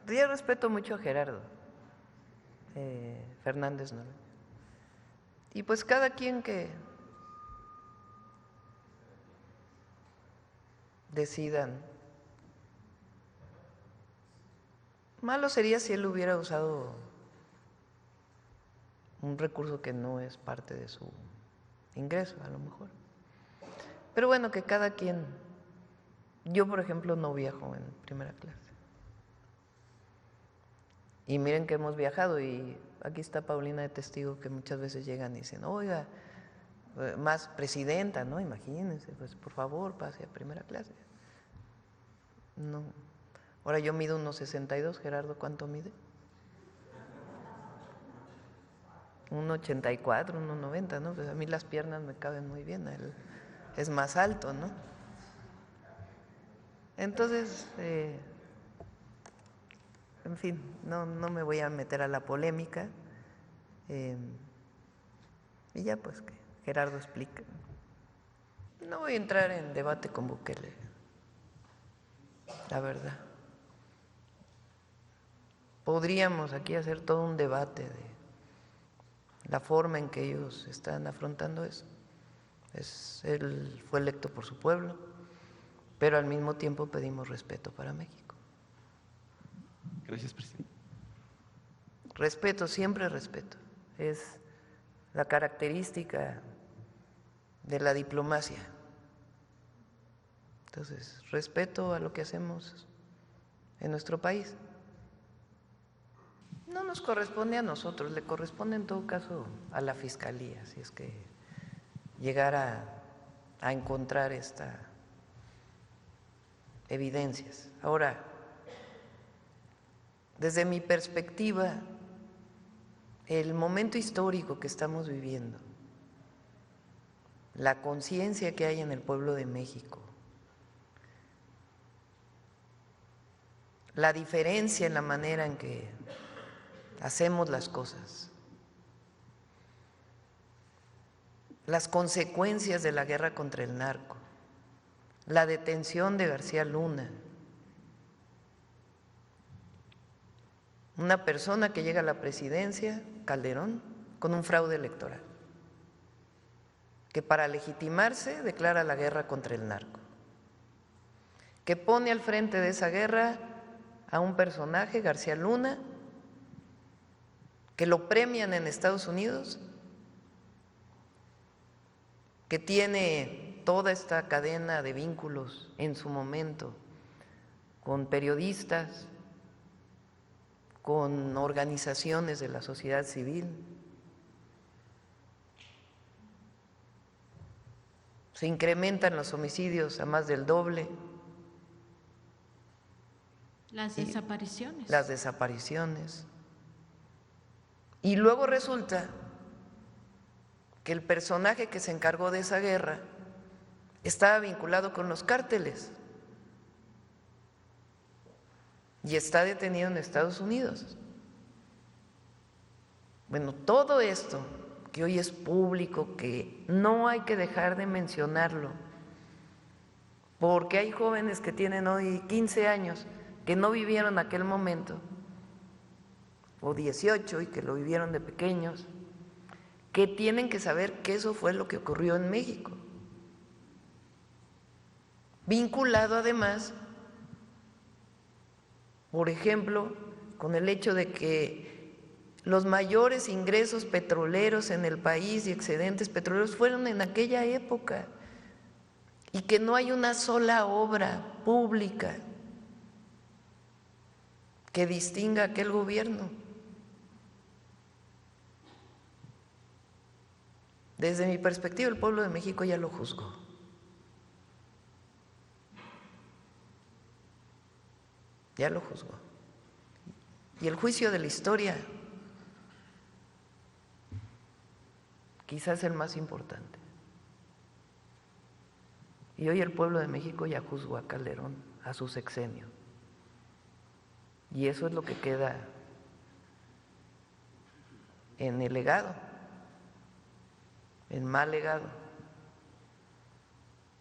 Yo respeto mucho a Gerardo Fernández Noroña. Y pues cada quien que decidan. Malo sería si él hubiera usado un recurso que no es parte de su ingreso, a lo mejor. Pero bueno, que cada quien. Yo, por ejemplo, no viajo en primera clase. Y miren que hemos viajado, y aquí está Paulina de testigo, que muchas veces llegan y dicen, oiga, más presidenta, ¿no? Imagínense, pues por favor, pase a primera clase. No. Ahora yo mido 1,62, Gerardo, ¿cuánto mide? 1,84, 1,90, ¿no? Pues a mí las piernas me caben muy bien, él es más alto, ¿no? Entonces, en fin, no me voy a meter a la polémica. Y ya pues que Gerardo explique. No voy a entrar en debate con Bukele, la verdad. Podríamos aquí hacer todo un debate de la forma en que ellos están afrontando eso. Él fue electo por su pueblo, pero al mismo tiempo pedimos respeto para México. Gracias, presidente. Respeto, siempre respeto. Es la característica de la diplomacia. Entonces, respeto a lo que hacemos en nuestro país. No nos corresponde a nosotros, le corresponde en todo caso a la Fiscalía, si es que llegara a encontrar estas evidencias. Ahora, desde mi perspectiva, el momento histórico que estamos viviendo, la conciencia que hay en el pueblo de México, la diferencia en la manera en que hacemos las cosas, las consecuencias de la guerra contra el narco, la detención de García Luna, una persona que llega a la presidencia, Calderón, con un fraude electoral, que para legitimarse declara la guerra contra el narco, que pone al frente de esa guerra a un personaje, García Luna, que lo premian en Estados Unidos, que tiene toda esta cadena de vínculos en su momento con periodistas, con organizaciones de la sociedad civil. Se incrementan los homicidios a más del doble. Las desapariciones. Las desapariciones. Y luego resulta que el personaje que se encargó de esa guerra estaba vinculado con los cárteles y está detenido en Estados Unidos. Bueno, todo esto que hoy es público, que no hay que dejar de mencionarlo, porque hay jóvenes que tienen hoy 15 años que no vivieron aquel momento, o 18 y que lo vivieron de pequeños, que tienen que saber que eso fue lo que ocurrió en México, vinculado además, por ejemplo, con el hecho de que los mayores ingresos petroleros en el país y excedentes petroleros fueron en aquella época, y que no hay una sola obra pública que distinga a aquel gobierno. Desde mi perspectiva, el pueblo de México ya lo juzgó. Ya lo juzgó. Y el juicio de la historia quizás es el más importante. Y hoy el pueblo de México ya juzgó a Calderón, a su sexenio. Y eso es lo que queda en el legado, el mal legado.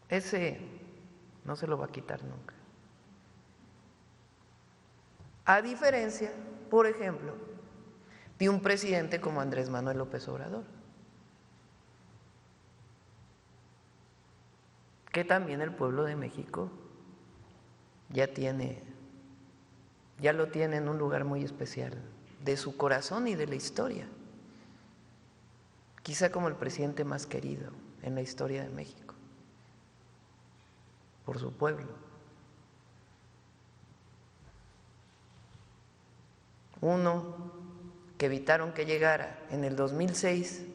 Ese no se lo va a quitar nunca. A diferencia, por ejemplo, de un presidente como Andrés Manuel López Obrador, que también el pueblo de México ya lo tiene en un lugar muy especial de su corazón y de la historia, quizá como el presidente más querido en la historia de México, por su pueblo. Uno que evitaron que llegara en el 2006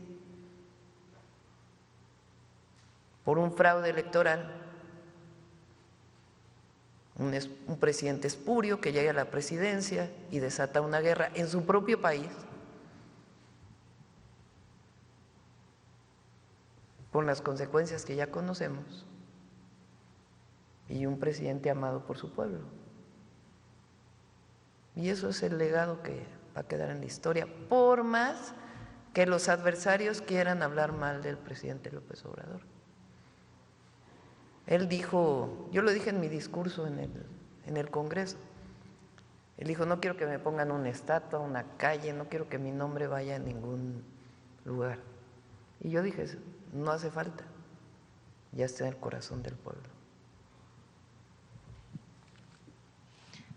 por un fraude electoral, un presidente espurio que llega a la presidencia y desata una guerra en su propio país, con las consecuencias que ya conocemos, y un presidente amado por su pueblo. Y eso es el legado que va a quedar en la historia, por más que los adversarios quieran hablar mal del presidente López Obrador. Él dijo, yo lo dije en mi discurso en el Congreso, él dijo, no quiero que me pongan una estatua, una calle, no quiero que mi nombre vaya a ningún lugar. Y yo dije, no hace falta, ya está en el corazón del pueblo.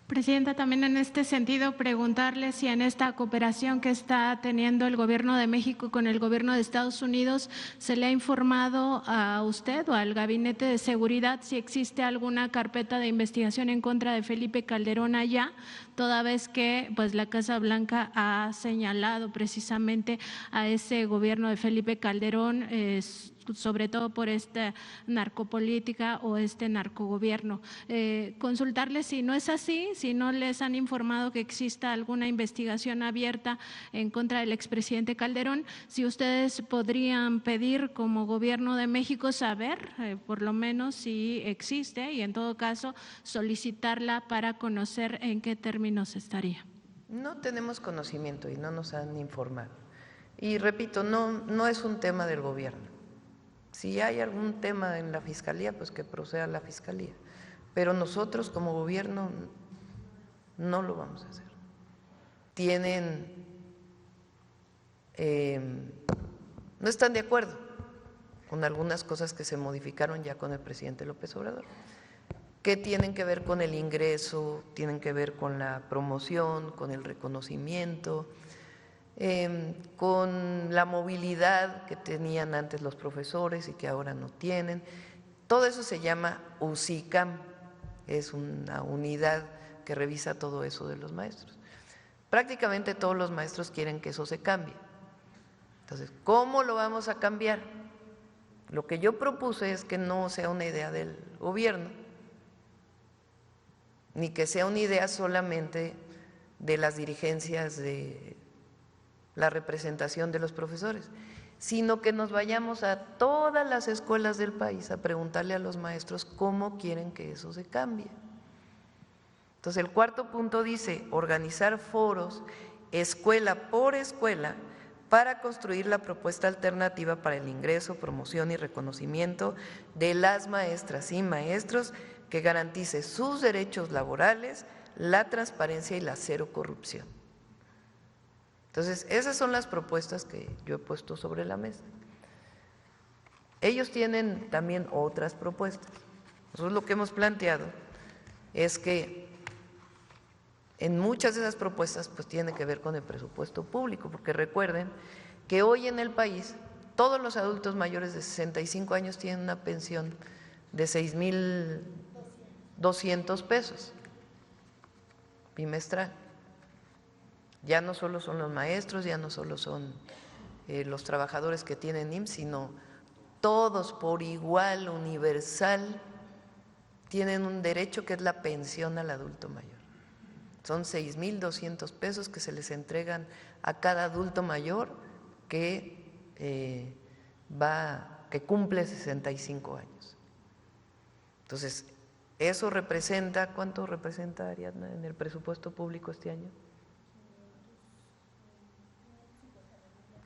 Presidenta, también en este sentido, preguntarle si en esta cooperación que está teniendo el Gobierno de México con el Gobierno de Estados Unidos se le ha informado a usted o al Gabinete de Seguridad si existe alguna carpeta de investigación en contra de Felipe Calderón allá, toda vez que pues la Casa Blanca ha señalado precisamente a ese gobierno de Felipe Calderón, sobre todo por esta narcopolítica o este narcogobierno. Consultarles si no es así, si no les han informado que exista alguna investigación abierta en contra del expresidente Calderón, si ustedes podrían pedir como Gobierno de México saber por lo menos si existe y en todo caso solicitarla para conocer en qué términos estaría. No tenemos conocimiento y no nos han informado. Y repito, no es un tema del gobierno. Si hay algún tema en la Fiscalía, pues que proceda la Fiscalía. Pero nosotros como gobierno no lo vamos a hacer. No están de acuerdo con algunas cosas que se modificaron ya con el presidente López Obrador, que tienen que ver con el ingreso, tienen que ver con la promoción, con el reconocimiento, con la movilidad que tenían antes los profesores y que ahora no tienen. Todo eso se llama UCICAM, es una unidad que revisa todo eso de los maestros. Prácticamente todos los maestros quieren que eso se cambie. Entonces, ¿cómo lo vamos a cambiar? Lo que yo propuse es que no sea una idea del gobierno, ni que sea una idea solamente de las dirigencias de la representación de los profesores, sino que nos vayamos a todas las escuelas del país a preguntarle a los maestros cómo quieren que eso se cambie. Entonces, el cuarto punto dice, organizar foros, escuela por escuela, para construir la propuesta alternativa para el ingreso, promoción y reconocimiento de las maestras y maestros que garantice sus derechos laborales, la transparencia y la cero corrupción. Entonces, esas son las propuestas que yo he puesto sobre la mesa. Ellos tienen también otras propuestas. Nosotros lo que hemos planteado es que en muchas de esas propuestas pues tiene que ver con el presupuesto público, porque recuerden que hoy en el país todos los adultos mayores de 65 años tienen una pensión de 6,200 pesos bimestral. Ya no solo son los maestros, ya no solo son los trabajadores que tienen IMSS, sino todos por igual, universal, tienen un derecho que es la pensión al adulto mayor. Son 6,200 pesos que se les entregan a cada adulto mayor que cumple 65 años. Entonces, eso representa, ¿cuánto representa, Ariadna, en el presupuesto público este año?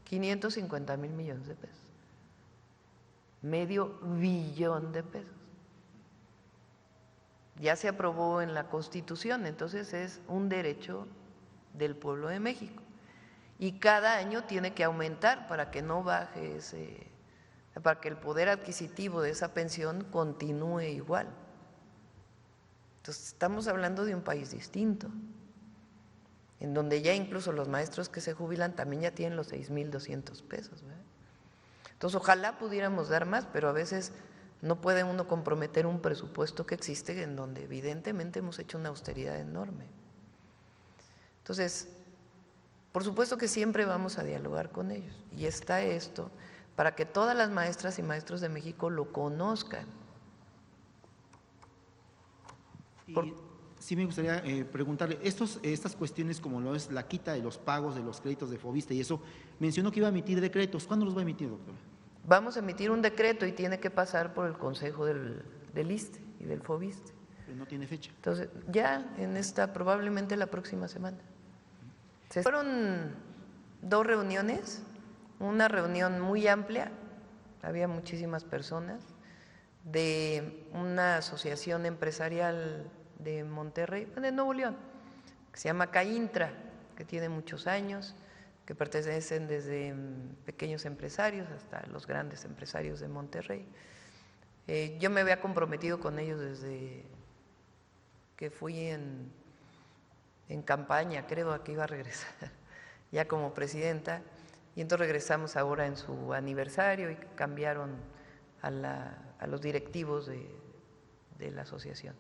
550,000 millones de pesos, $500 millones de pesos. ya se aprobó en la Constitución, entonces es un derecho del pueblo de México. Y cada año tiene que aumentar para que no baje para que el poder adquisitivo de esa pensión continúe igual. Entonces estamos hablando de un país distinto, en donde ya incluso los maestros que se jubilan también ya tienen los 6,200 pesos, ¿verdad? Entonces ojalá pudiéramos dar más, pero a veces no puede uno comprometer un presupuesto que existe en donde evidentemente hemos hecho una austeridad enorme. Entonces, por supuesto que siempre vamos a dialogar con ellos y está esto para que todas las maestras y maestros de México lo conozcan. Sí me gustaría preguntarle, estas cuestiones como lo es la quita de los pagos de los créditos de Foviste y eso, mencionó que iba a emitir decretos. ¿Cuándo los va a emitir, doctora? Vamos a emitir un decreto y tiene que pasar por el consejo del ISSSTE y del Foviste. Pero no tiene fecha. Entonces, ya probablemente la próxima semana. Fueron 2 reuniones, una reunión muy amplia, había muchísimas personas, de una asociación empresarial de Monterrey, de Nuevo León, que se llama CAINTRA, que tiene muchos años, que pertenecen desde pequeños empresarios hasta los grandes empresarios de Monterrey. Yo me había comprometido con ellos desde que fui en campaña, creo, a que iba a regresar ya como presidenta, y entonces regresamos ahora en su aniversario y cambiaron a los directivos de la asociación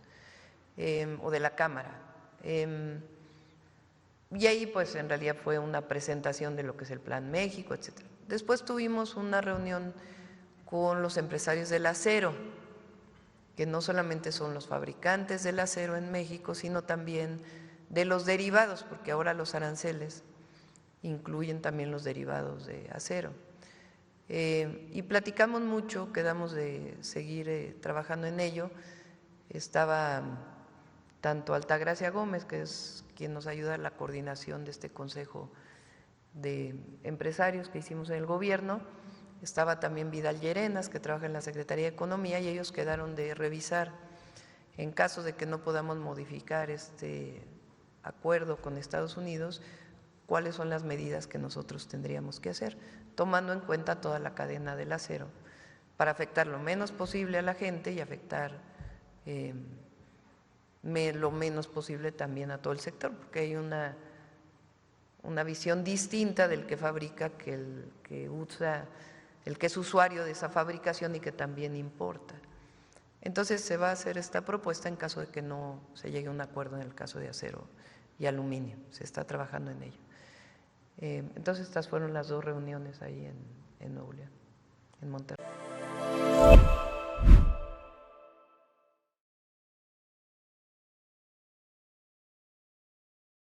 o de la Cámara. Y ahí pues en realidad fue una presentación de lo que es el Plan México, etcétera. Después tuvimos una reunión con los empresarios del acero, que no solamente son los fabricantes del acero en México, sino también de los derivados, porque ahora los aranceles incluyen también los derivados de acero. Y platicamos mucho, quedamos de seguir trabajando en ello. Estaba tanto Altagracia Gómez, que es quien nos ayuda en la coordinación de este consejo de empresarios que hicimos en el gobierno, estaba también Vidal Llerenas, que trabaja en la Secretaría de Economía, y ellos quedaron de revisar, en caso de que no podamos modificar este acuerdo con Estados Unidos, cuáles son las medidas que nosotros tendríamos que hacer, tomando en cuenta toda la cadena del acero, para afectar lo menos posible a la gente y afectar lo menos posible también a todo el sector, porque hay una visión distinta del que fabrica que el que usa, el que es usuario de esa fabricación y que también importa. Entonces se va a hacer esta propuesta en caso de que no se llegue a un acuerdo en el caso de acero y aluminio, se está trabajando en ello. Entonces estas fueron las 2 reuniones ahí en Nuevo León, en Monterrey.